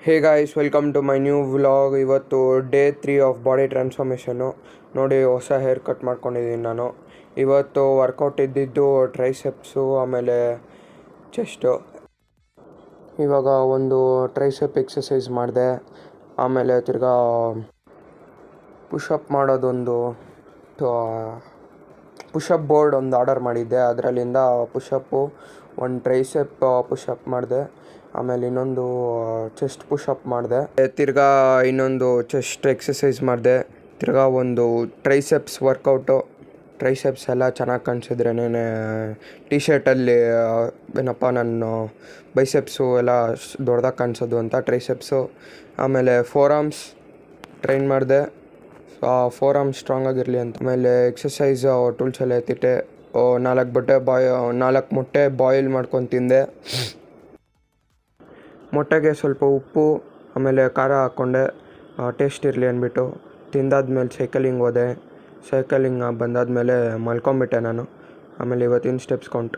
Hey guys, welcome to my new vlog. ಇವತ್ತು day 3 of body ಟ್ರಾನ್ಸ್ಫಾರ್ಮೇಷನ್ನು. ನೋಡಿ, ಹೊಸ ಹೇರ್ ಕಟ್ ಮಾಡ್ಕೊಂಡಿದ್ದೀನಿ ನಾನು. ಇವತ್ತು ವರ್ಕೌಟ್ ಇದ್ದಿದ್ದು ಟ್ರೈಸೆಪ್ಸು, ಆಮೇಲೆ ಚೆಸ್ಟು. ಇವಾಗ ಒಂದು ಟ್ರೈಸೆಪ್ ಎಕ್ಸಸೈಸ್ ಮಾಡಿದೆ. ಆಮೇಲೆ ತಿರ್ಗಾ ಪುಷಪ್ ಮಾಡೋದೊಂದು ಪುಷಪ್ ಬೋರ್ಡ್ ಒಂದು ಆರ್ಡರ್ ಮಾಡಿದ್ದೆ. ಅದರಲ್ಲಿಂದ ಪುಷಪ್ಪು ಒಂದು ಟ್ರೈಸೆಪ್ ಪುಷಪ್ ಮಾಡಿದೆ. ಆಮೇಲೆ ಇನ್ನೊಂದು ಚೆಸ್ಟ್ ಪುಷಪ್ ಮಾಡಿದೆ. ತಿರ್ಗಾ ಇನ್ನೊಂದು ಚೆಸ್ಟ್ ಎಕ್ಸಸೈಸ್ ಮಾಡಿದೆ. ತಿರ್ಗಾ ಒಂದು ಟ್ರೈಸೆಪ್ಸ್ ವರ್ಕೌಟು. ಟ್ರೈಸೆಪ್ಸ್ ಎಲ್ಲ ಚೆನ್ನಾಗಿ ಕಾಣಿಸಿದ್ರೇನೆ ಟಿ ಶರ್ಟಲ್ಲಿ ಏನಪ್ಪ ನಾನು ಬೈಸೆಪ್ಸು ಎಲ್ಲ ದೊಡ್ಡದಾಗಿ ಕಾಣಿಸೋದು ಅಂತ ಟ್ರೈಸೆಪ್ಸು. ಆಮೇಲೆ ಫೋರ್ ಆರ್ಮ್ಸ್ ಟ್ರೈನ್ ಮಾಡಿದೆ, ಫೋರ್ ಆರ್ಮ್ಸ್ ಸ್ಟ್ರಾಂಗ್ ಆಗಿರಲಿ ಅಂತ. ಆಮೇಲೆ ಎಕ್ಸಸೈಸ್ ಟೂಲ್ಸ್ ಎಲ್ಲ ಎತ್ತಿಟ್ಟೆ. 4 ಮೊಟ್ಟೆ ಬಾಯ್ಲ್ ಮಾಡ್ಕೊಂಡು ತಿಂದೆ. ಮೊಟ್ಟೆಗೆ ಸ್ವಲ್ಪ ಉಪ್ಪು ಆಮೇಲೆ ಖಾರ ಹಾಕ್ಕೊಂಡೆ, ಟೇಸ್ಟ್ ಇರಲಿ ಅಂದ್ಬಿಟ್ಟು. ತಿಂದಾದ್ಮೇಲೆ ಸೈಕಲಿಂಗ್ ಹೋದೆ. ಸೈಕಲಿಂಗ್ ಬಂದಾದಮೇಲೆ ಮಲ್ಕೊಂಬಿಟ್ಟೆ ನಾನು. ಆಮೇಲೆ ಇವತ್ತಿನ ಸ್ಟೆಪ್ಸ್ ಕೌಂಟ್.